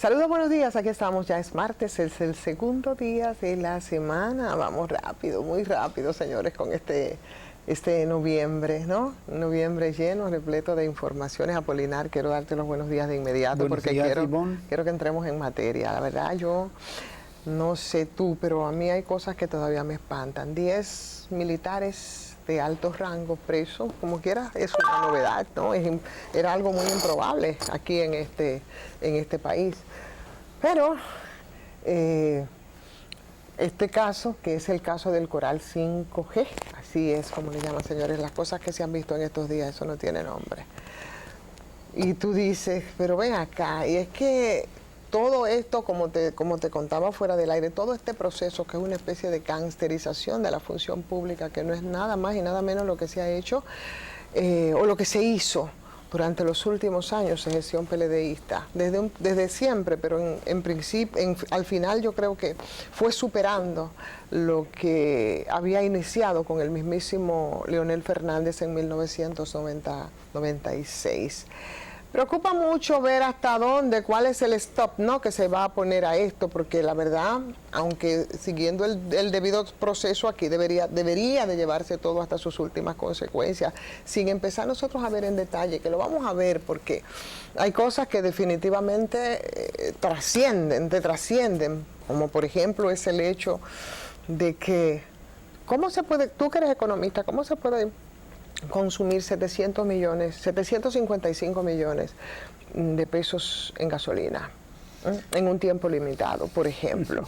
Saludos, buenos días, aquí estamos, ya es martes, es el segundo día de la semana, vamos rápido, muy rápido, señores, con este noviembre, ¿no? Noviembre lleno, repleto de informaciones. Apolinar, quiero darte los buenos días de inmediato, porque quiero que entremos en materia. La verdad, yo no sé tú, pero a mí hay cosas que todavía me espantan. 10 militares de altos rangos presos, como quiera, es una novedad, ¿no? Era algo muy improbable aquí en este país. Pero este caso, que es el caso del Coral 5G, así es como le llaman, señores, las cosas que se han visto en estos días, eso no tiene nombre. Y tú dices, pero ven acá, y es que todo esto, como te contaba fuera del aire, todo este proceso que es una especie de gangsterización de la función pública, que no es nada más y nada menos lo que se ha hecho, o lo que se hizo durante los últimos años en gestión PLDista, desde siempre, pero en principio, al final yo creo que fue superando lo que había iniciado con el mismísimo Leonel Fernández en 1996. Preocupa mucho ver hasta dónde, cuál es el stop, ¿no?, que se va a poner a esto, porque la verdad, aunque siguiendo el debido proceso aquí, debería de llevarse todo hasta sus últimas consecuencias, sin empezar nosotros a ver en detalle, que lo vamos a ver, porque hay cosas que definitivamente te trascienden, como por ejemplo es el hecho de que, ¿cómo se puede, tú que eres economista, cómo se puede consumir 755 millones de pesos en gasolina en un tiempo limitado, por ejemplo?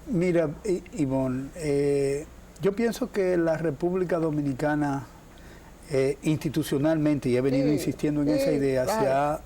Mira, Ivonne, yo pienso que la República Dominicana institucionalmente, y he venido insistiendo en esa idea, se ha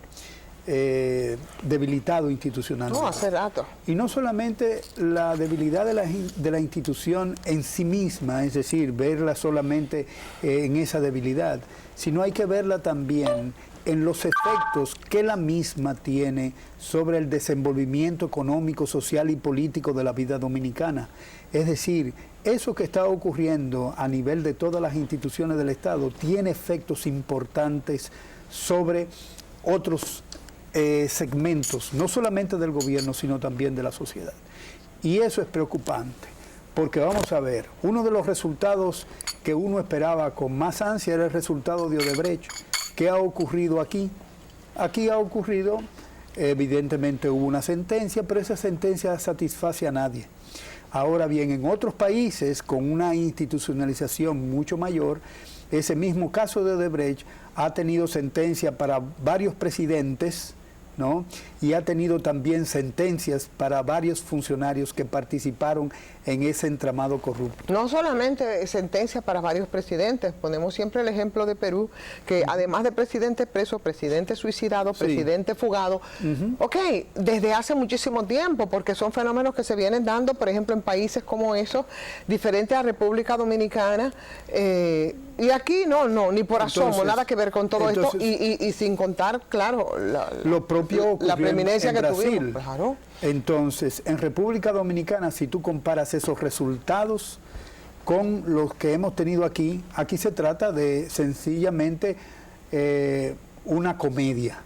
debilitado institucionalmente. No, hace rato. Y no solamente la debilidad de la institución en sí misma, es decir, verla solamente en esa debilidad, sino hay que verla también en los efectos que la misma tiene sobre el desenvolvimiento económico, social y político de la vida dominicana. Es decir, eso que está ocurriendo a nivel de todas las instituciones del Estado tiene efectos importantes sobre otros segmentos, no solamente del gobierno, sino también de la sociedad. Y eso es preocupante, porque vamos a ver, uno de los resultados que uno esperaba con más ansia era el resultado de Odebrecht. ¿Qué ha ocurrido aquí? Aquí ha ocurrido, evidentemente hubo una sentencia, pero esa sentencia satisface a nadie. Ahora bien, en otros países con una institucionalización mucho mayor, ese mismo caso de Odebrecht ha tenido sentencia para varios presidentes, ¿no? Y ha tenido también sentencias para varios funcionarios que participaron en ese entramado corrupto. No solamente sentencias para varios presidentes, ponemos siempre el ejemplo de Perú, que además de presidente preso, presidente suicidado, presidente fugado, desde hace muchísimo tiempo, porque son fenómenos que se vienen dando, por ejemplo, en países como esos, diferentes a República Dominicana, y aquí no, ni por asomo, nada que ver con todo esto, y sin contar, claro, la preeminencia que tuvimos. Claro. Entonces, en República Dominicana, si tú comparas esos resultados con los que hemos tenido aquí se trata de sencillamente una comedia.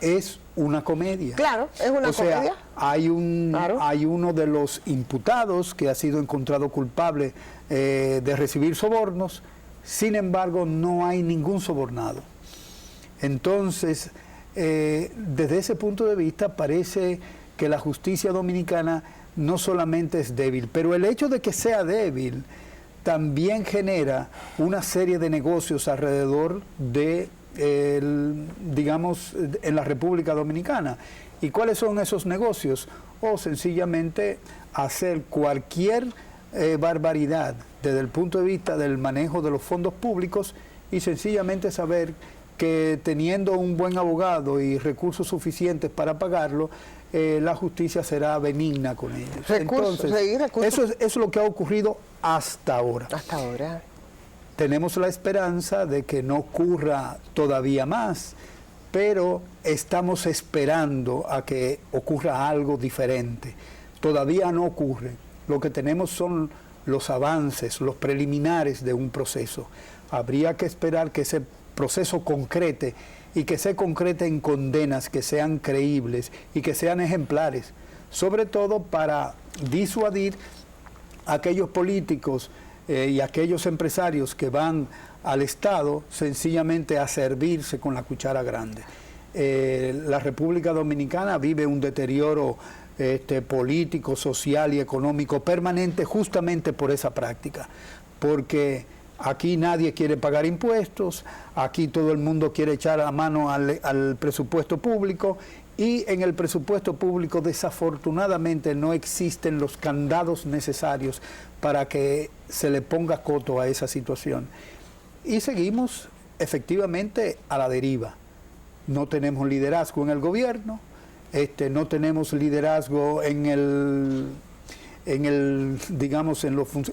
Es una comedia. Claro, es una comedia. Hay uno de los imputados que ha sido encontrado culpable de recibir sobornos, sin embargo no hay ningún sobornado. Entonces, desde ese punto de vista parece que la justicia dominicana no solamente es débil, pero el hecho de que sea débil también genera una serie de negocios alrededor de, digamos, en la República Dominicana. ¿Y cuáles son esos negocios? O sencillamente hacer cualquier barbaridad desde el punto de vista del manejo de los fondos públicos y sencillamente saber que teniendo un buen abogado y recursos suficientes para pagarlo, la justicia será benigna con ellos. Entonces, eso es lo que ha ocurrido hasta ahora. Hasta ahora. Tenemos la esperanza de que no ocurra todavía más, pero estamos esperando a que ocurra algo diferente. Todavía no ocurre. Lo que tenemos son los avances, los preliminares de un proceso. Habría que esperar que ese proceso concrete y que se concreten condenas que sean creíbles y que sean ejemplares, sobre todo para disuadir a aquellos políticos y aquellos empresarios que van al Estado sencillamente a servirse con la cuchara grande. La República Dominicana vive un deterioro político, social y económico permanente justamente por esa práctica, porque aquí nadie quiere pagar impuestos, aquí todo el mundo quiere echar la mano al presupuesto público, y en el presupuesto público desafortunadamente no existen los candados necesarios para que se le ponga coto a esa situación. Y seguimos efectivamente a la deriva. No tenemos liderazgo en el gobierno, no tenemos liderazgo en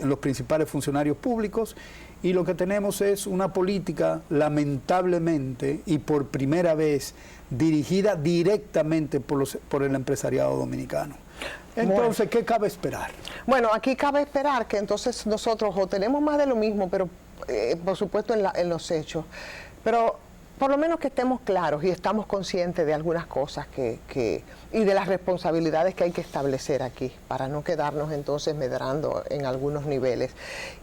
los principales funcionarios públicos, y lo que tenemos es una política, lamentablemente, y por primera vez, dirigida directamente por el empresariado dominicano. Entonces, ¿qué cabe esperar? Bueno, aquí cabe esperar que entonces nosotros o tenemos más de lo mismo, pero por supuesto en los hechos, pero por lo menos que estemos claros y estamos conscientes de algunas cosas y de las responsabilidades que hay que establecer aquí, para no quedarnos entonces medrando en algunos niveles.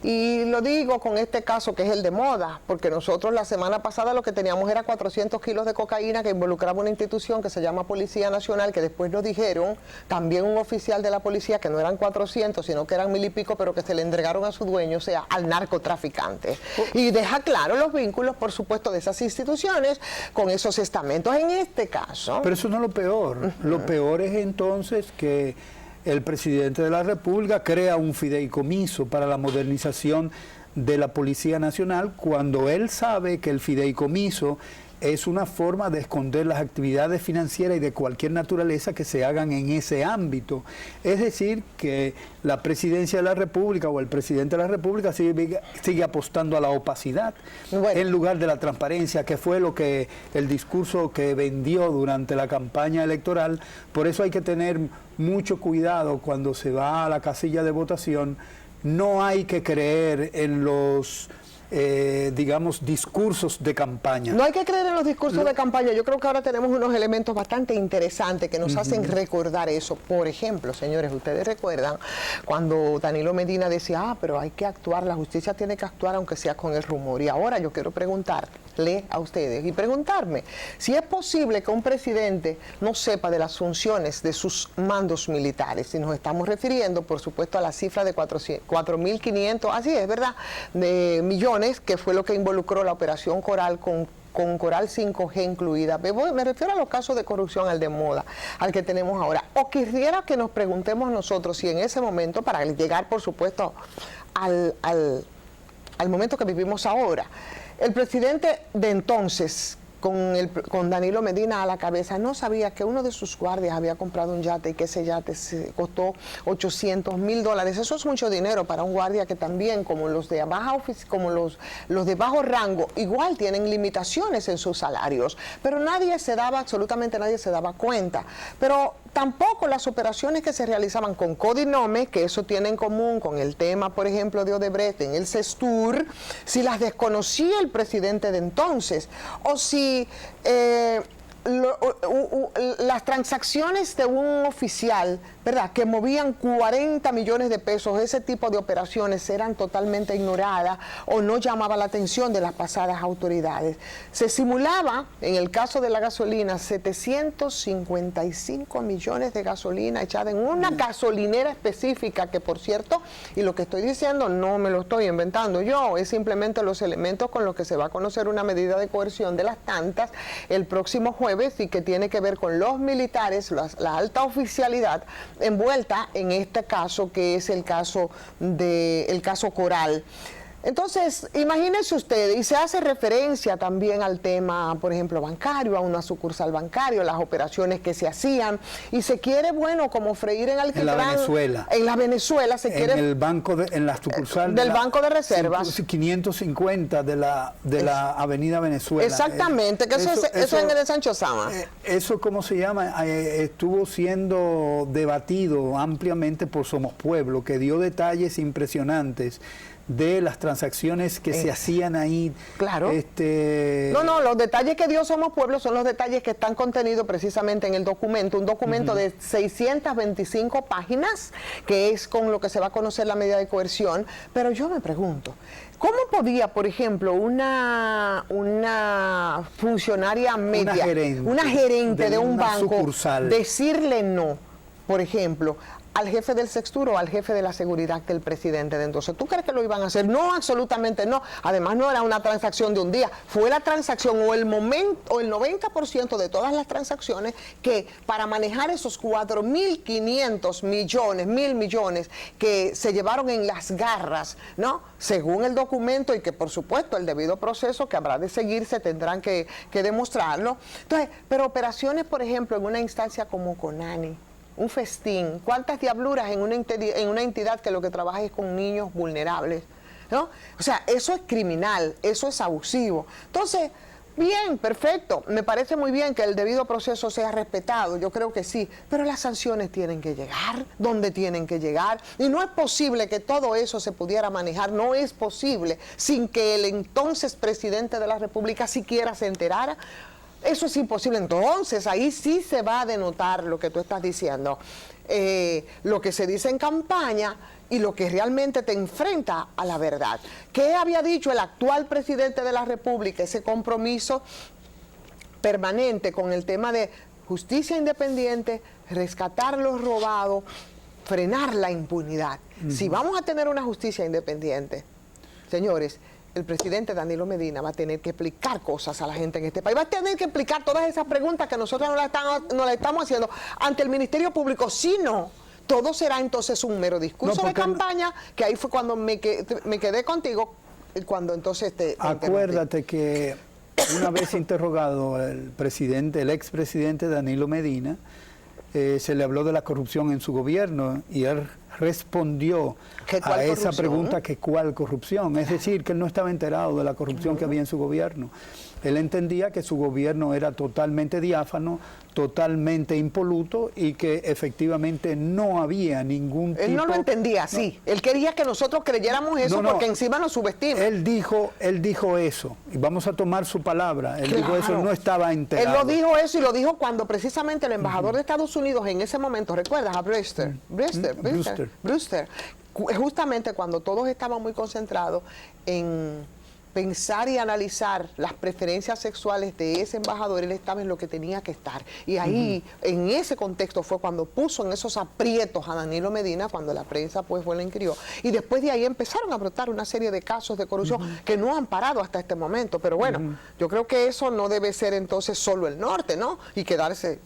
Y lo digo con este caso que es el de moda, porque nosotros la semana pasada lo que teníamos era 400 kilos de cocaína que involucraba una institución que se llama Policía Nacional, que después nos dijeron, también un oficial de la policía, que no eran 400, sino que eran 1000 y pico, pero que se le entregaron a su dueño, o sea, al narcotraficante. Y deja claro los vínculos, por supuesto, de esas instituciones con esos estamentos en este caso. Pero eso no es lo peor. Lo peor es entonces que el presidente de la República crea un fideicomiso para la modernización de la Policía Nacional, cuando él sabe que el fideicomiso es una forma de esconder las actividades financieras y de cualquier naturaleza que se hagan en ese ámbito. Es decir, que la presidencia de la República o el presidente de la República sigue apostando a la opacidad en lugar de la transparencia, que fue el discurso que vendió durante la campaña electoral. Por eso hay que tener mucho cuidado cuando se va a la casilla de votación. No hay que creer en los discursos de campaña. No hay que creer en los discursos de campaña. Yo creo que ahora tenemos unos elementos bastante interesantes que nos hacen recordar eso. Por ejemplo, señores, ustedes recuerdan cuando Danilo Medina decía, pero hay que actuar, la justicia tiene que actuar aunque sea con el rumor. Y ahora yo quiero preguntarle a ustedes y preguntarme si es posible que un presidente no sepa de las funciones de sus mandos militares. Si nos estamos refiriendo, por supuesto, a la cifra de 4.500, así es, ¿verdad?, de millones, que fue lo que involucró la operación Coral con Coral 5G incluida. Me refiero a los casos de corrupción, al de moda, al que tenemos ahora. O quisiera que nos preguntemos nosotros si en ese momento, para llegar por supuesto al momento que vivimos ahora, el presidente de entonces, con Danilo Medina a la cabeza, no sabía que uno de sus guardias había comprado un yate y que ese yate se costó $800,000. Eso es mucho dinero para un guardia que también, como los de los de bajo rango, igual tienen limitaciones en sus salarios. Pero absolutamente nadie se daba cuenta. Pero tampoco las operaciones que se realizaban con codinomes, que eso tiene en común con el tema, por ejemplo, de Odebrecht en el CESTUR, si las desconocía el presidente de entonces, o si las transacciones de un oficial, ¿verdad?, que movían 40 millones de pesos, ese tipo de operaciones eran totalmente ignoradas o no llamaba la atención de las pasadas autoridades. Se simulaba, en el caso de la gasolina, 755 millones de gasolina echada en una gasolinera específica, que por cierto, y lo que estoy diciendo no me lo estoy inventando yo, es simplemente los elementos con los que se va a conocer una medida de coerción de las tantas el próximo jueves, y que tiene que ver con los militares, la alta oficialidad envuelta en este caso, que es el caso Coral. Entonces, imagínense ustedes, y se hace referencia también al tema, por ejemplo, bancario, a una sucursal bancaria, las operaciones que se hacían, y se quiere, bueno, como freír en alquitrán. En la Venezuela. En la Venezuela se quiere. En la sucursal del Banco de Reservas. 550 de la Avenida Venezuela. Exactamente, que eso es en el de Sancho Sama. Eso, ¿cómo se llama? Estuvo siendo debatido ampliamente por Somos Pueblo, que dio detalles impresionantes de las transacciones que se hacían ahí. Claro. No, los detalles que dio Somos Pueblo son los detalles que están contenidos precisamente en el documento, un documento de 625 páginas, que es con lo que se va a conocer la medida de coerción. Pero yo me pregunto, ¿cómo podía, por ejemplo, una funcionaria media, una gerente de un banco, sucursal, decirle no, por ejemplo, al jefe del Sextur o al jefe de la seguridad del presidente de entonces? ¿Tú crees que lo iban a hacer? No, absolutamente no. Además, no era una transacción de un día, fue la transacción o el 90% de todas las transacciones que para manejar esos 4.500 millones, 1.000 millones que se llevaron en las garras, ¿no? Según el documento, y que por supuesto el debido proceso que habrá de seguirse tendrán que demostrarlo. Entonces, pero operaciones, por ejemplo, en una instancia como Conani, un festín, cuántas diabluras en una entidad que lo que trabaja es con niños vulnerables, ¿no? O sea, eso es criminal, eso es abusivo. Entonces, bien, perfecto, me parece muy bien que el debido proceso sea respetado, yo creo que sí, pero las sanciones tienen que llegar donde tienen que llegar, y no es posible que todo eso se pudiera manejar, no es posible sin que el entonces presidente de la República siquiera se enterara. Eso es imposible. Entonces, ahí sí se va a denotar lo que tú estás diciendo, lo que se dice en campaña y lo que realmente te enfrenta a la verdad. ¿Qué había dicho el actual presidente de la República? Ese compromiso permanente con el tema de justicia independiente, rescatar los robados, frenar la impunidad. Si vamos a tener una justicia independiente, señores, el presidente Danilo Medina va a tener que explicar cosas a la gente en este país. Va a tener que explicar todas esas preguntas que nosotros no le estamos haciendo ante el Ministerio Público. Si no, todo será entonces un mero discurso de campaña, que ahí fue cuando me quedé contigo, cuando entonces Acuérdate que una vez interrogado el expresidente Danilo Medina, se le habló de la corrupción en su gobierno y él respondió a esa pregunta que cuál corrupción, es decir, que él no estaba enterado de la corrupción que había en su gobierno. Él entendía que su gobierno era totalmente diáfano, totalmente impoluto y que efectivamente no había ningún tipo... Él no lo entendía así, él quería que nosotros creyéramos eso porque encima nos subestima. Él dijo eso, y vamos a tomar su palabra, él dijo eso, no estaba enterado. Él lo dijo eso y lo dijo cuando precisamente el embajador de Estados Unidos en ese momento, ¿recuerdas? A Brewster, justamente cuando todos estaban muy concentrados en pensar y analizar las preferencias sexuales de ese embajador, él estaba en lo que tenía que estar. Y ahí, en ese contexto, fue cuando puso en esos aprietos a Danilo Medina, cuando la prensa pues fue la inquirió. Y después de ahí empezaron a brotar una serie de casos de corrupción que no han parado hasta este momento. Pero bueno, yo creo que eso no debe ser entonces solo el norte, ¿no? Y quedarse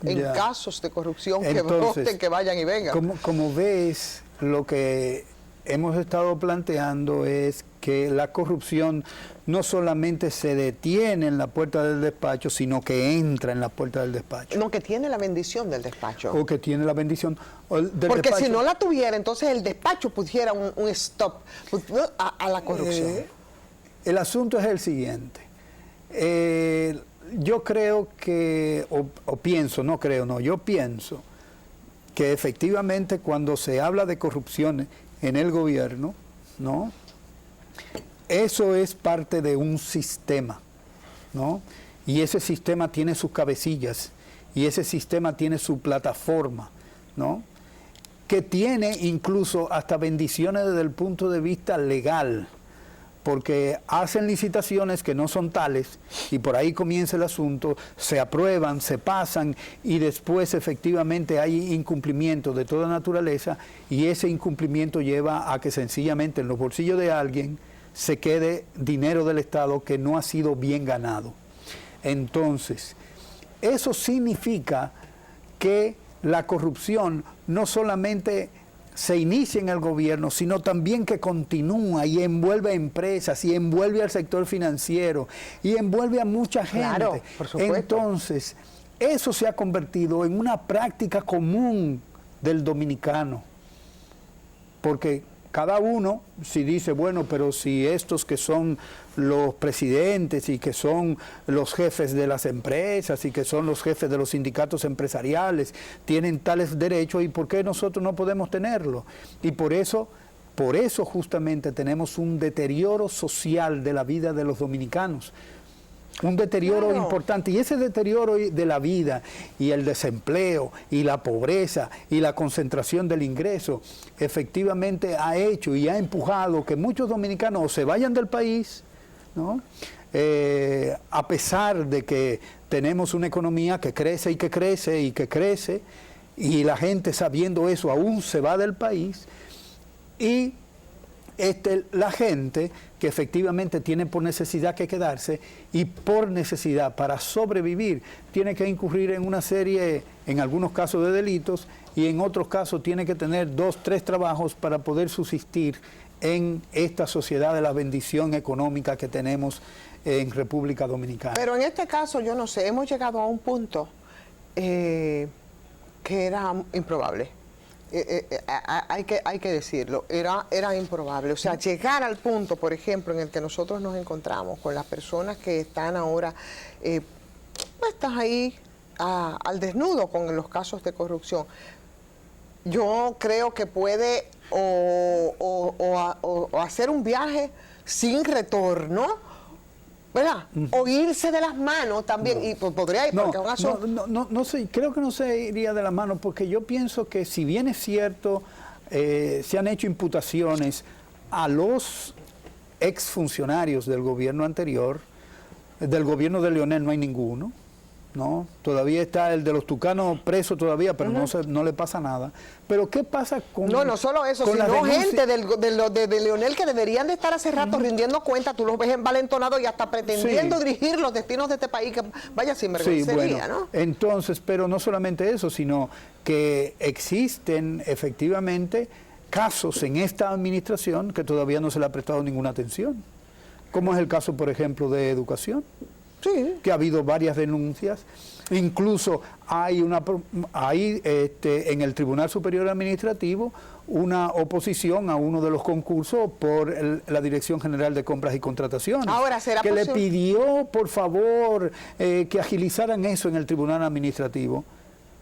en casos de corrupción que broten, que vayan y vengan. Como ves, lo que hemos estado planteando es que la corrupción no solamente se detiene en la puerta del despacho, sino que entra en la puerta del despacho. No, que tiene la bendición del despacho. O que tiene la bendición del Porque despacho. Si no la tuviera, entonces el despacho pusiera un stop a la corrupción. El asunto es el siguiente. Yo creo que, yo pienso que efectivamente cuando se habla de corrupción en el gobierno, ¿no? Eso es parte de un sistema, ¿no? Y ese sistema tiene sus cabecillas, y ese sistema tiene su plataforma, ¿no? Que tiene incluso hasta bendiciones desde el punto de vista legal, porque hacen licitaciones que no son tales, y por ahí comienza el asunto, se aprueban, se pasan, y después efectivamente hay incumplimiento de toda naturaleza, y ese incumplimiento lleva a que sencillamente en los bolsillos de alguien se quede dinero del Estado que no ha sido bien ganado. Entonces, eso significa que la corrupción no solamente se inicia en el gobierno, sino también que continúa y envuelve a empresas, y envuelve al sector financiero, y envuelve a mucha gente. Claro, por supuesto. Entonces, eso se ha convertido en una práctica común del dominicano, porque cada uno, si dice, bueno, pero si estos que son los presidentes y que son los jefes de las empresas y que son los jefes de los sindicatos empresariales tienen tales derechos, ¿y por qué nosotros no podemos tenerlo? Y por eso Por eso justamente tenemos un deterioro social de la vida de los dominicanos. Un deterioro importante, y ese deterioro de la vida y el desempleo y la pobreza y la concentración del ingreso efectivamente ha hecho y ha empujado que muchos dominicanos o se vayan del país, ¿no? A pesar de que tenemos una economía que crece y que crece y que crece, y la gente sabiendo eso aún se va del país, y la gente que efectivamente tiene por necesidad que quedarse y por necesidad para sobrevivir tiene que incurrir en una serie, en algunos casos de delitos, y en otros casos tiene que tener 2, 3 trabajos para poder subsistir en esta sociedad de la bendición económica que tenemos en República Dominicana. Pero en este caso, yo no sé, hemos llegado a un punto que era improbable. Hay que decirlo, era improbable. O sea, llegar al punto, por ejemplo, en el que nosotros nos encontramos con las personas que están ahora puestas ahí al desnudo con los casos de corrupción. Yo creo que puede o hacer un viaje sin retorno, ¿verdad? O irse de las manos también, y podría ir, porque no sé, creo que no se iría de las manos, porque yo pienso que si bien es cierto, se han hecho imputaciones a los exfuncionarios del gobierno anterior, del gobierno de Leonel no hay ninguno, ¿no? Todavía está el de los tucanos preso todavía, pero no le pasa nada. Pero ¿qué pasa con... No solo eso, sino gente de Leonel que deberían de estar hace rato rindiendo cuenta, tú los ves envalentonados y hasta pretendiendo dirigir los destinos de este país, que vaya sinvergüencería, ¿no? Entonces, pero no solamente eso, sino que existen efectivamente casos en esta administración que todavía no se le ha prestado ninguna atención, como es el caso, por ejemplo, de educación. Sí. Que ha habido varias denuncias, incluso hay en el Tribunal Superior Administrativo una oposición a uno de los concursos por la Dirección General de Compras y Contrataciones. Ahora, ¿será que le pidió, por favor, que agilizaran eso en el Tribunal Administrativo?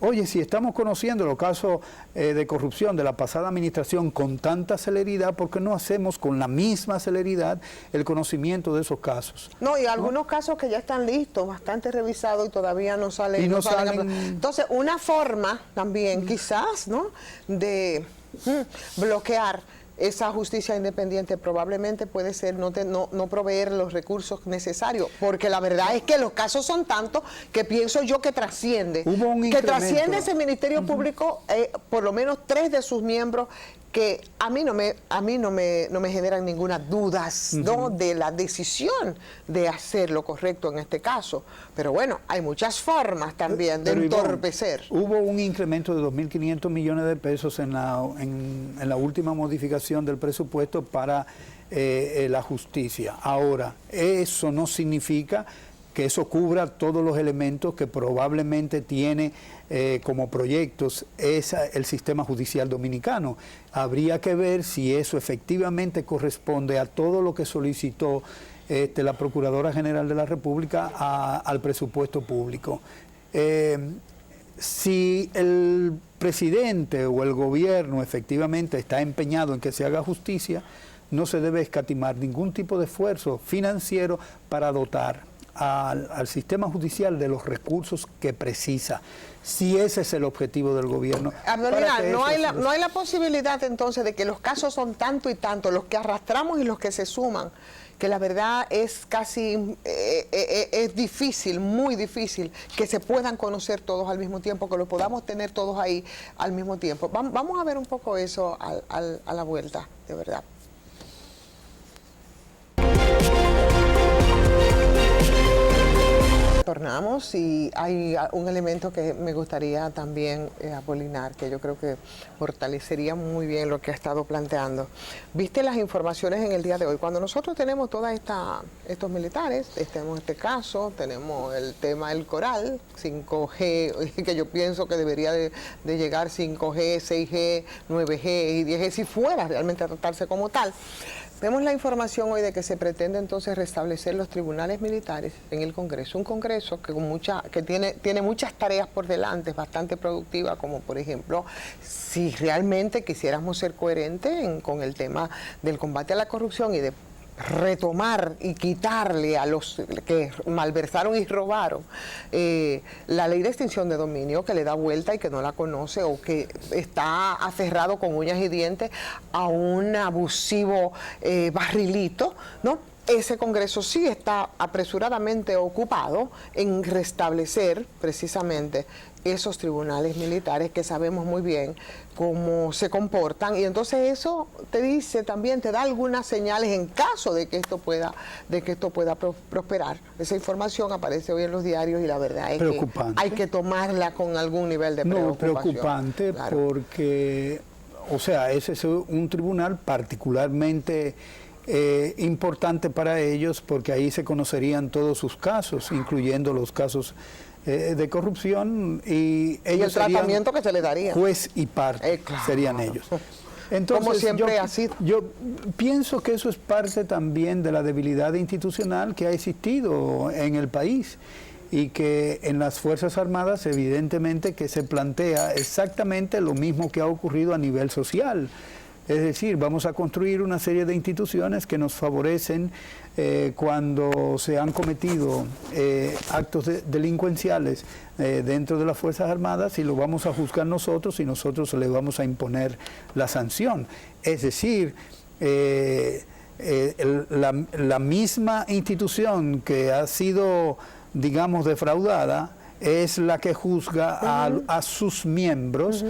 Oye, si estamos conociendo los casos de corrupción de la pasada administración con tanta celeridad, ¿por qué no hacemos con la misma celeridad el conocimiento de esos casos? No, y algunos casos que ya están listos, bastante revisados y todavía no salen. Y no salen. Entonces, una forma también, quizás, ¿no?, de bloquear esa justicia independiente probablemente puede ser no proveer los recursos necesarios, porque la verdad es que los casos son tantos que pienso yo que trasciende. Que trasciende ese Ministerio Público, por lo menos 3 de sus miembros, que a mí no me generan ninguna dudas, ¿no?, de la decisión de hacer lo correcto en este caso. Pero bueno, hay muchas formas también de entorpecer. Hubo un incremento de 2.500 millones de pesos en la última modificación del presupuesto para la justicia. Ahora, eso no significa que eso cubra todos los elementos que probablemente tiene como proyectos el sistema judicial dominicano. Habría que ver si eso efectivamente corresponde a todo lo que solicitó la Procuradora General de la República al presupuesto público. Si el presidente o el gobierno efectivamente está empeñado en que se haga justicia, no se debe escatimar ningún tipo de esfuerzo financiero para dotar al sistema judicial de los recursos que precisa, si ese es el objetivo del gobierno. Mira, no hay la posibilidad entonces de que los casos son tanto y tanto, los que arrastramos y los que se suman, que la verdad es casi, es difícil, muy difícil, que se puedan conocer todos al mismo tiempo, que los podamos tener todos ahí al mismo tiempo. Vamos a ver un poco eso a la vuelta, de verdad. Tornamos y hay un elemento que me gustaría también apolinar, que yo creo que fortalecería muy bien lo que ha estado planteando. Viste las informaciones en el día de hoy. Cuando nosotros tenemos todos estos militares, tenemos este caso, tenemos el tema del coral, 5G, que yo pienso que debería de llegar 5G, 6G, 9G y 10G, si fuera realmente a tratarse como tal. Vemos la información hoy de que se pretende entonces restablecer los tribunales militares en el Congreso. Un Congreso que tiene muchas tareas por delante, es bastante productiva, como por ejemplo, si realmente quisiéramos ser coherentes con el tema del combate a la corrupción y de retomar y quitarle a los que malversaron y robaron la ley de extinción de dominio, que le da vuelta y que no la conoce, o que está aferrado con uñas y dientes a un abusivo barrilito, ¿no? Ese Congreso sí está apresuradamente ocupado en restablecer precisamente esos tribunales militares que sabemos muy bien cómo se comportan, y entonces eso te dice también, te da algunas señales en caso de que esto pueda prosperar. Esa información aparece hoy en los diarios y la verdad es que hay que tomarla con algún nivel de preocupación. No, preocupante, claro. Porque, o sea, ese es un tribunal particularmente importante para ellos, porque ahí se conocerían todos sus casos, incluyendo los casos de corrupción, y ellos el tratamiento que se le daría. Juez y parte, claro, serían ellos. Entonces, como siempre ha sido. Yo pienso que eso es parte también de la debilidad institucional que ha existido en el país, y que en las Fuerzas Armadas evidentemente que se plantea exactamente lo mismo que ha ocurrido a nivel social. Es decir, vamos a construir una serie de instituciones que nos favorecen cuando se han cometido actos delincuenciales dentro de las Fuerzas Armadas, y lo vamos a juzgar nosotros y nosotros le vamos a imponer la sanción. Es decir, la misma institución que ha sido, digamos, defraudada es la que juzga a sus miembros,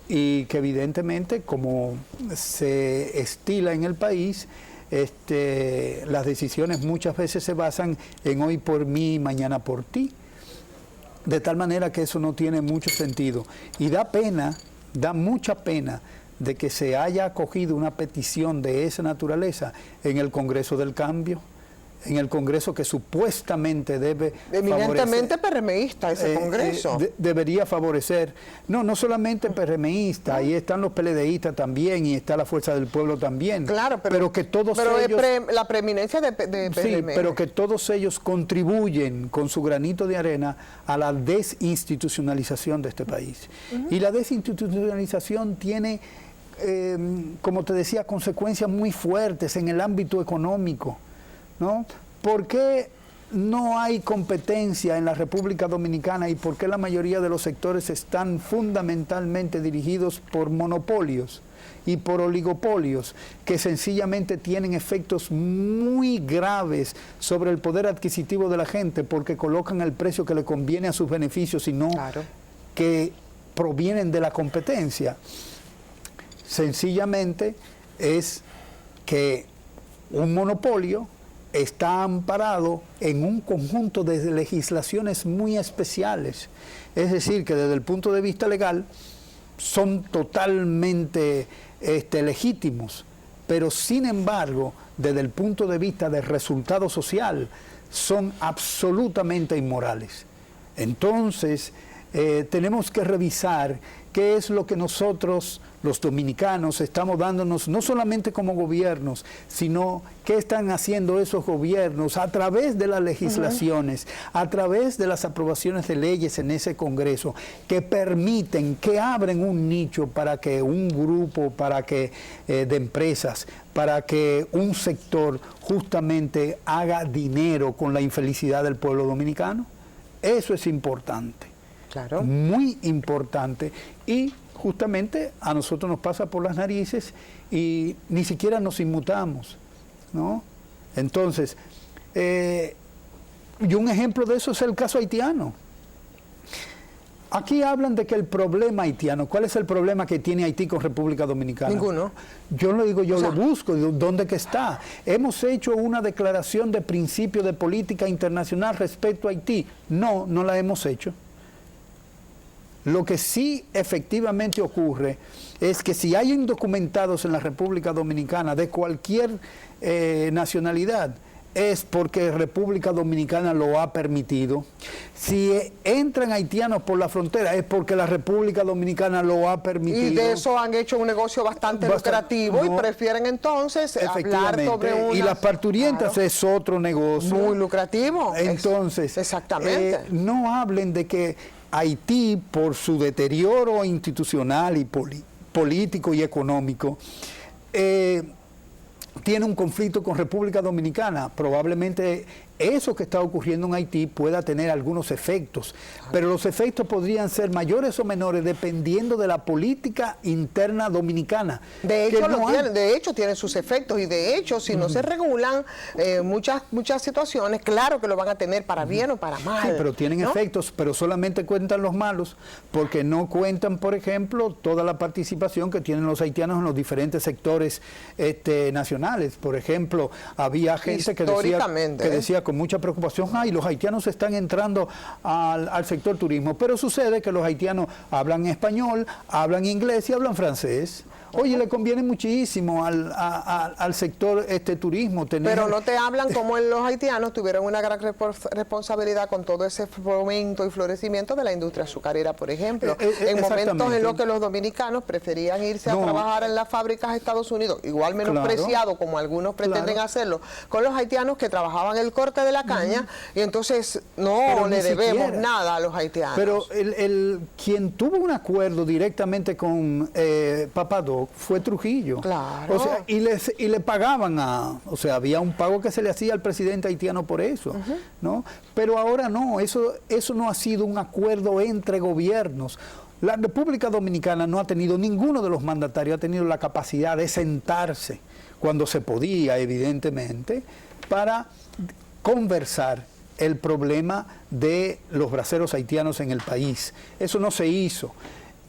y que evidentemente, como se estila en el país, las decisiones muchas veces se basan en hoy por mí, mañana por ti, de tal manera que eso no tiene mucho sentido. Y da pena, da mucha pena de que se haya acogido una petición de esa naturaleza en el Congreso del Cambio, en el Congreso que supuestamente debe eminentemente PRMista ese Congreso. Debería favorecer, no solamente PRMista, ahí están los PLDistas también, y está la Fuerza del Pueblo también. Claro, pero que todos ellos... la preeminencia de PRM. Sí, pero que todos ellos contribuyen con su granito de arena a la desinstitucionalización de este país. Y la desinstitucionalización tiene, como te decía, consecuencias muy fuertes en el ámbito económico, ¿no? ¿Por qué no hay competencia en la República Dominicana, y por qué la mayoría de los sectores están fundamentalmente dirigidos por monopolios y por oligopolios que sencillamente tienen efectos muy graves sobre el poder adquisitivo de la gente, porque colocan el precio que le conviene a sus beneficios y no que provienen de la competencia? Sencillamente es que un monopolio está amparado en un conjunto de legislaciones muy especiales. Es decir, que desde el punto de vista legal son totalmente legítimos, pero sin embargo, desde el punto de vista del resultado social, son absolutamente inmorales. Entonces, tenemos que revisar qué es lo que nosotros, los dominicanos, estamos dándonos, no solamente como gobiernos, sino qué están haciendo esos gobiernos a través de las legislaciones, a través de las aprobaciones de leyes en ese Congreso, que permiten, que abren un nicho para que un grupo, de empresas, para que un sector justamente haga dinero con la infelicidad del pueblo dominicano. Eso es importante. Claro. Muy importante, y justamente a nosotros nos pasa por las narices y ni siquiera nos inmutamos, ¿no? Entonces, y un ejemplo de eso es el caso haitiano. Aquí hablan de que el problema haitiano, ¿cuál es el problema que tiene Haití con República Dominicana? Ninguno. Yo lo digo, lo busco, ¿dónde que está? Hemos hecho una declaración de principio de política internacional respecto a Haití. No la hemos hecho. Lo que sí efectivamente ocurre es que si hay indocumentados en la República Dominicana de cualquier nacionalidad, es porque República Dominicana lo ha permitido. Si entran haitianos por la frontera es porque la República Dominicana lo ha permitido. Y de eso han hecho un negocio bastante lucrativo, y prefieren entonces hablar sobre unas... Y las parturientas, claro, es otro negocio. Muy lucrativo. Entonces, exactamente. No hablen de que Haití, por su deterioro institucional y político y económico, tiene un conflicto con República Dominicana. Probablemente eso que está ocurriendo en Haití pueda tener algunos efectos, pero los efectos podrían ser mayores o menores dependiendo de la política interna dominicana. De hecho, tiene sus efectos, y de hecho, si no se regulan muchas situaciones, claro que lo van a tener para bien o para mal. Sí, pero tienen efectos, pero solamente cuentan los malos, porque no cuentan, por ejemplo, toda la participación que tienen los haitianos en los diferentes sectores nacionales. Por ejemplo, había gente que decía con mucha preocupación, los haitianos están entrando al sector turismo, pero sucede que los haitianos hablan español, hablan inglés y hablan francés. Oye, le conviene muchísimo al sector turismo tener... Pero no te hablan como los haitianos tuvieron una gran responsabilidad con todo ese fomento y florecimiento de la industria azucarera, por ejemplo. En momentos en los que los dominicanos preferían irse a trabajar en las fábricas de Estados Unidos, igual menospreciado como algunos pretenden hacerlo, con los haitianos que trabajaban el corte de la caña, y entonces no le debemos nada a los haitianos. Pero quien tuvo un acuerdo directamente con Papadoc fue Trujillo. Claro. O sea, y le pagaban o sea, había un pago que se le hacía al presidente haitiano por eso, ¿no? Pero ahora no, eso no ha sido un acuerdo entre gobiernos. La República Dominicana no ha tenido, ninguno de los mandatarios ha tenido la capacidad de sentarse cuando se podía, evidentemente, para conversar el problema de los braceros haitianos en el país. Eso no se hizo.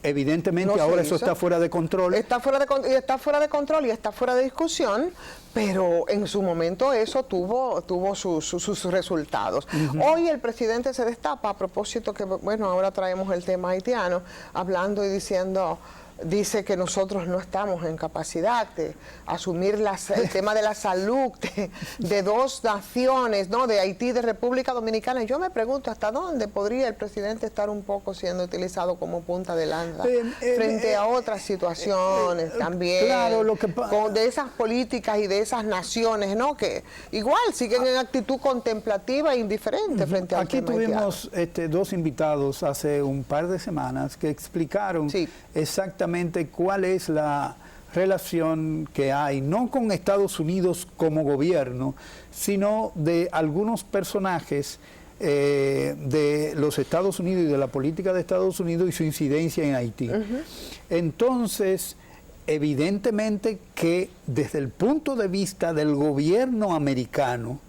Evidentemente ahora eso está fuera de control. Está fuera de control y está fuera de discusión, pero en su momento eso tuvo sus resultados. Hoy el presidente se destapa a propósito que, bueno, ahora traemos el tema haitiano, hablando y diciendo... Dice que nosotros no estamos en capacidad de asumir el tema de la salud de dos naciones, ¿no? De Haití y de República Dominicana. Y yo me pregunto hasta dónde podría el presidente estar un poco siendo utilizado como punta de lanza frente a otras situaciones también, claro, de esas políticas y de esas naciones, ¿no? Que igual siguen en actitud contemplativa e indiferente frente al tema haitiano. Aquí tuvimos dos invitados hace un par de semanas que explicaron exactamente cuál es la relación que hay, no con Estados Unidos como gobierno, sino de algunos personajes de los Estados Unidos y de la política de Estados Unidos y su incidencia en Haití. Entonces, evidentemente que desde el punto de vista del gobierno americano,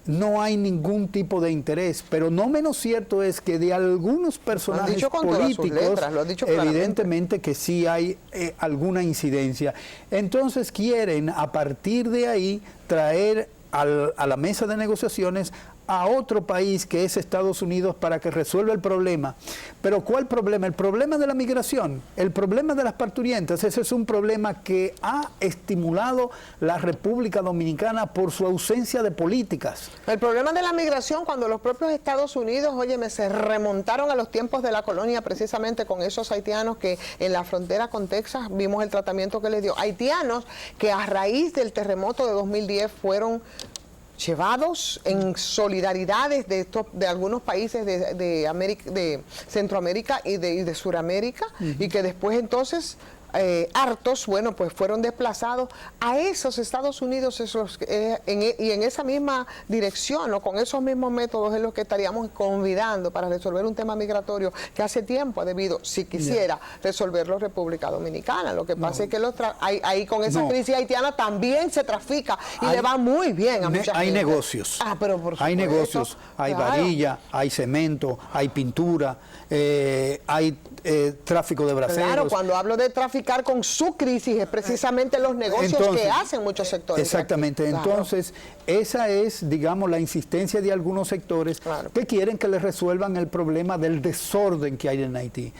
no hay ningún tipo de interés, pero no menos cierto es que de algunos personajes políticos, evidentemente que sí hay alguna incidencia. Entonces quieren a partir de ahí traer a la mesa de negociaciones a otro país que es Estados Unidos para que resuelva el problema. Pero ¿cuál problema? El problema de la migración, el problema de las parturientas. Ese es un problema que ha estimulado la República Dominicana por su ausencia de políticas. El problema de la migración, cuando los propios Estados Unidos, óyeme, se remontaron a los tiempos de la colonia precisamente con esos haitianos que en la frontera con Texas vimos el tratamiento que les dio. Haitianos que a raíz del terremoto de 2010 fueron llevados en solidaridades de algunos países de Centroamérica y de Suramérica, y que después entonces hartos, bueno, pues fueron desplazados a esos Estados Unidos, y en esa misma dirección o con esos mismos métodos es los que estaríamos convidando para resolver un tema migratorio que hace tiempo ha debido, si quisiera, resolverlo República Dominicana. Lo que pasa es que ahí con esa crisis haitiana también se trafica y le va muy bien a mucha gente. Hay negocios. Pero por supuesto, hay negocios, hay varilla, hay cemento, hay pintura, hay tráfico de braceros. Claro, cuando hablo de traficar con su crisis es precisamente los negocios que hacen muchos sectores. Exactamente. Claro. Entonces, esa es, digamos, la insistencia de algunos sectores que quieren que les resuelvan el problema del desorden que hay en Haití.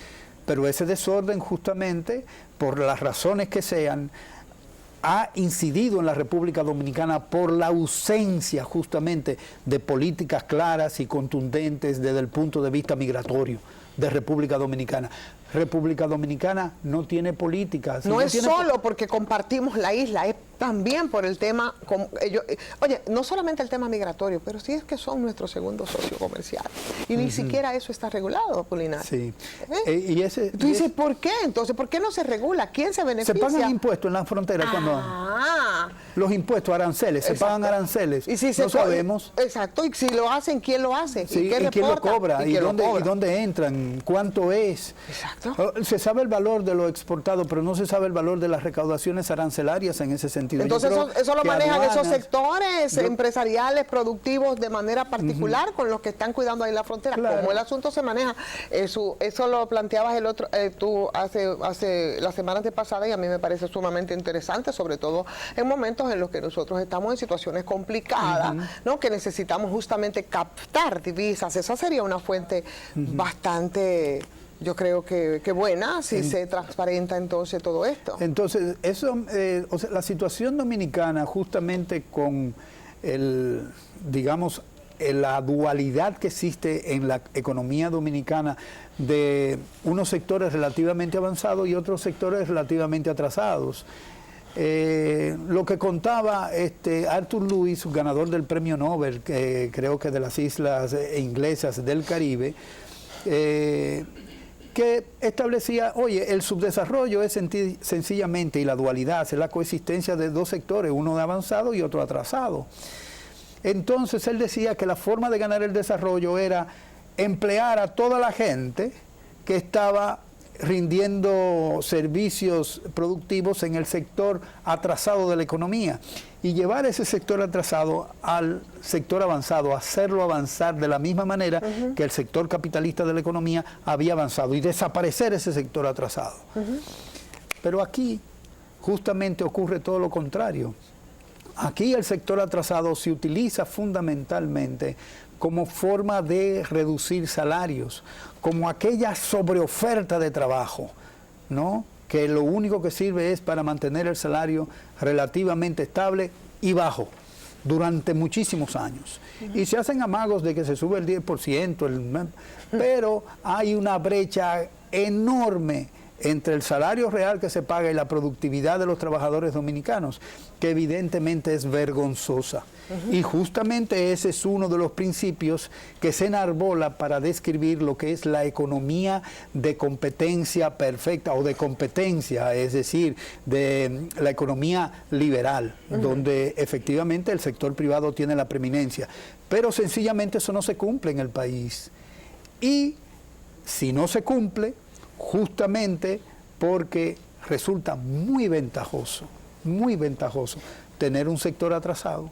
Pero ese desorden, justamente, por las razones que sean, ha incidido en la República Dominicana por la ausencia justamente de políticas claras y contundentes desde el punto de vista migratorio de República Dominicana. República Dominicana no tiene políticas. No es solo porque compartimos la isla, es también por el tema, oye, no solamente el tema migratorio, pero sí es que son nuestro segundo socio comercial. Y ni siquiera eso está regulado, Apolinar. Sí. Tú dices, ¿por qué? Entonces, ¿por qué no se regula? ¿Quién se beneficia? Se pagan impuestos en la frontera los impuestos, aranceles, exacto. Se pagan aranceles. Y si no sabemos. Exacto, y si lo hacen, ¿quién lo hace? Sí, ¿y quién lo cobra? ¿Y dónde entran? ¿Cuánto es? Exacto. Se sabe el valor de lo exportado, pero no se sabe el valor de las recaudaciones arancelarias en ese sentido. Entonces eso lo manejan esos sectores empresariales, productivos de manera particular con los que están cuidando ahí la frontera. Claro. ¿Cómo el asunto se maneja? Eso lo planteabas tú hace la semana pasada y a mí me parece sumamente interesante, sobre todo en momentos en los que nosotros estamos en situaciones complicadas, ¿no? Que necesitamos justamente captar divisas. Esa sería una fuente bastante... Yo creo que buena si se transparenta entonces todo esto. Entonces, eso, o sea, la situación dominicana justamente con la dualidad que existe en la economía dominicana de unos sectores relativamente avanzados y otros sectores relativamente atrasados. Lo que contaba Arthur Lewis, ganador del premio Nobel, creo que de las islas inglesas del Caribe, que establecía, oye, el subdesarrollo es sencillamente, y la dualidad, es la coexistencia de dos sectores, uno de avanzado y otro atrasado. Entonces él decía que la forma de ganar el desarrollo era emplear a toda la gente que estaba rindiendo servicios productivos en el sector atrasado de la economía y llevar ese sector atrasado al sector avanzado, hacerlo avanzar de la misma manera que el sector capitalista de la economía había avanzado y desaparecer ese sector atrasado. Pero aquí justamente ocurre todo lo contrario. Aquí el sector atrasado se utiliza fundamentalmente como forma de reducir salarios, como aquella sobreoferta de trabajo, ¿no? Que lo único que sirve es para mantener el salario relativamente estable y bajo durante muchísimos años. Y se hacen amagos de que se sube el 10%, pero hay una brecha enorme entre el salario real que se paga y la productividad de los trabajadores dominicanos, que evidentemente es vergonzosa. Y justamente ese es uno de los principios que se enarbola para describir lo que es la economía de competencia perfecta o de competencia, es decir, de la economía liberal, donde efectivamente el sector privado tiene la preeminencia. Pero sencillamente eso no se cumple en el país. Y si no se cumple, justamente porque resulta muy ventajoso tener un sector atrasado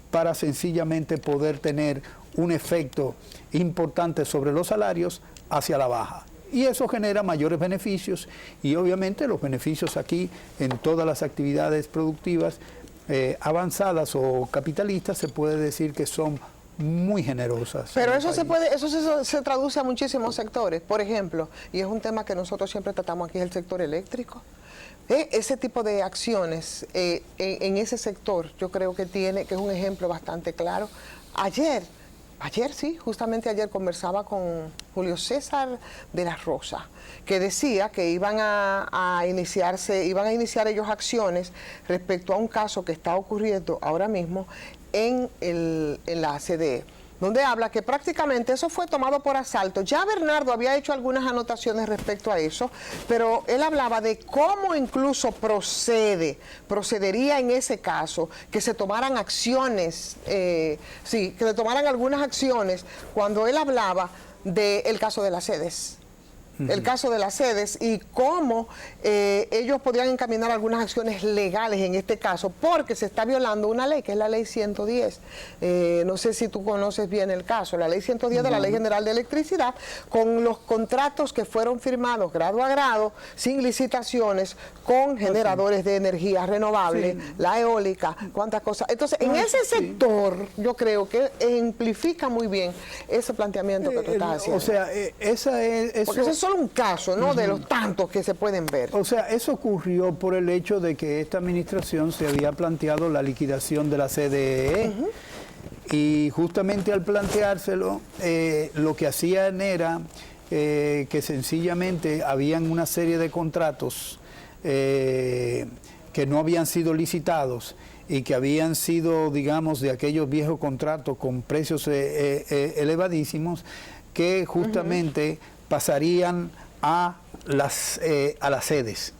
para sencillamente poder tener un efecto importante sobre los salarios hacia la baja. Y eso genera mayores beneficios y obviamente los beneficios aquí en todas las actividades productivas avanzadas o capitalistas se puede decir que son muy generosas. Pero eso se traduce a muchísimos sectores. Por ejemplo, y es un tema que nosotros siempre tratamos aquí, es el sector eléctrico. Ese tipo de acciones en ese sector, yo creo que es un ejemplo bastante claro. Ayer sí, justamente ayer conversaba con Julio César de la Rosa, que decía que iban a iniciar ellos acciones respecto a un caso que está ocurriendo ahora mismo en la ACDE, donde habla que prácticamente eso fue tomado por asalto. Ya Bernardo había hecho algunas anotaciones respecto a eso, pero él hablaba de cómo incluso procedería en ese caso que se tomaran acciones, que se tomaran algunas acciones cuando él hablaba del caso de las sedes. El caso de las sedes y cómo ellos podrían encaminar algunas acciones legales en este caso, porque se está violando una ley, que es la ley 110. No sé si tú conoces bien el caso, la ley 110 de la Ley General de Electricidad, con los contratos que fueron firmados grado a grado, sin licitaciones, con generadores de energía renovable, la eólica, cuántas cosas. Entonces, en ese sector, yo creo que ejemplifica muy bien ese planteamiento que tú estás haciendo. O sea, eso solo un caso, ¿no? De los tantos que se pueden ver. O sea, eso ocurrió por el hecho de que esta administración se había planteado la liquidación de la CDE. Y justamente al planteárselo, lo que hacían era que sencillamente habían una serie de contratos que no habían sido licitados y que habían sido, digamos, de aquellos viejos contratos con precios elevadísimos, que justamente pasarían a las sedes.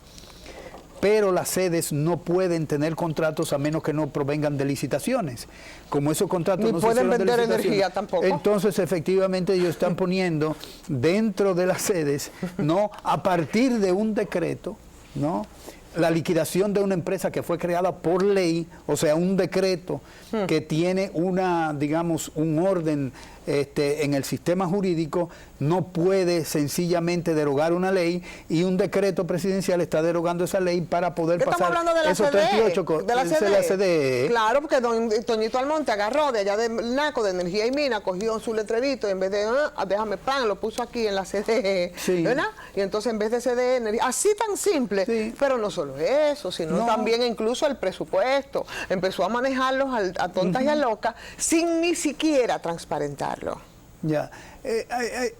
Pero las sedes no pueden tener contratos a menos que no provengan de licitaciones. Como esos contratos ni no pueden se hicieron vender de licitaciones, energía tampoco. entonces efectivamente ellos están poniendo dentro de las sedes, ¿no?, a partir de un decreto, ¿no?, la liquidación de una empresa que fue creada por ley, o sea, un decreto que tiene una, digamos, un orden en el sistema jurídico, no puede sencillamente derogar una ley, y un decreto presidencial está derogando esa ley para poder pasar hablando de la esos CDE, 38 de la CDE. CDE. Claro, porque Toñito Almonte agarró de allá del NACO, de Energía y Mina, cogió su letrerito y en vez de déjame pan, lo puso aquí en la CDE, Sí. ¿verdad? Y entonces en vez de CDE, energía, así tan simple, Sí. pero no solo eso, sino también incluso el presupuesto. Empezó a manejarlos a tontas y a locas sin ni siquiera transparentarlo. Ya,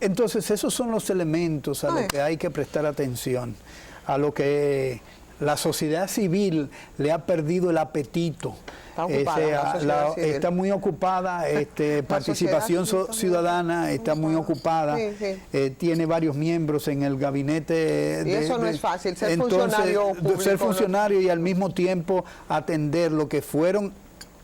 entonces esos son los elementos a los que hay que prestar atención, a lo que la sociedad civil le ha perdido el apetito. Está ocupada, está muy ocupada, participación ciudadana está muy ocupada, tiene varios miembros en el gabinete. Y eso no es fácil, ser funcionario público. Ser funcionario y al mismo tiempo atender lo que fueron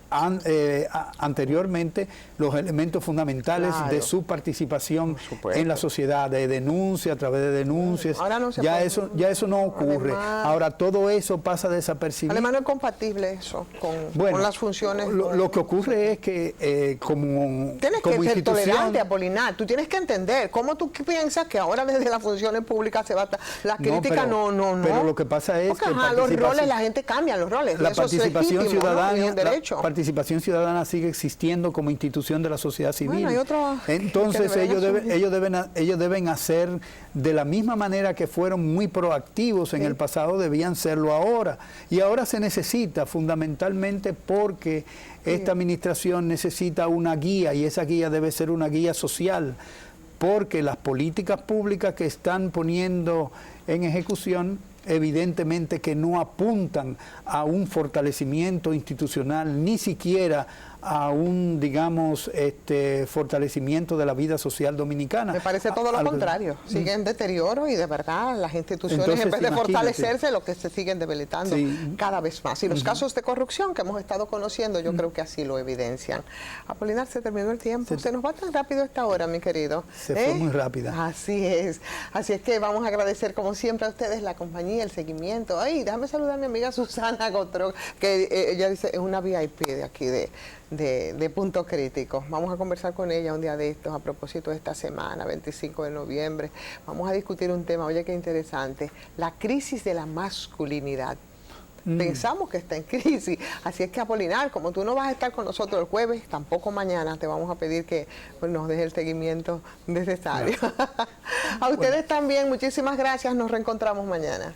anteriormente los elementos fundamentales de su participación en la sociedad, de denuncia, a través de denuncias. Ahora no se ya puede. eso no ocurre. Además, ahora todo eso pasa desapercibido. Además no es compatible eso con las funciones. Lo que ocurre es que como tienes como que ser institución, tolerante, Apolinar. Tú tienes que entender cómo tú piensas que ahora desde las funciones públicas se va a... La crítica no. Pero lo que pasa es porque, que los roles, la gente cambia los roles. La eso participación es legítimo, ciudadana, ¿no? Es un derecho. la participación ciudadana sigue existiendo como institución de la sociedad civil. Bueno, hay otro Entonces ellos deben hacer de la misma manera que fueron muy proactivos en el pasado, debían serlo ahora. Y ahora se necesita fundamentalmente porque esta administración necesita una guía, y esa guía debe ser una guía social, porque las políticas públicas que están poniendo en ejecución evidentemente que no apuntan a un fortalecimiento institucional, ni siquiera a un, digamos, fortalecimiento de la vida social dominicana. Me parece todo lo contrario. Siguen deterioro y de verdad las instituciones, entonces, en vez de fortalecerse, lo que se siguen debilitando cada vez más. Y los casos de corrupción que hemos estado conociendo, yo creo que así lo evidencian. Apolinar, se terminó el tiempo. Se nos va tan rápido esta hora, mi querido. Se fue muy rápida. Así es. Así es que vamos a agradecer, como siempre, a ustedes la compañía, el seguimiento. Ay, déjame saludar a mi amiga Susana Gotro, que ella dice, es una VIP de aquí de Punto Crítico. Vamos a conversar con ella un día de estos a propósito de esta semana, 25 de noviembre. Vamos a discutir un tema, oye, qué interesante, la crisis de la masculinidad. Pensamos que está en crisis, así es que Apolinar, como tú no vas a estar con nosotros el jueves, tampoco mañana, te vamos a pedir que nos deje el seguimiento necesario. A ustedes también, muchísimas gracias, nos reencontramos mañana.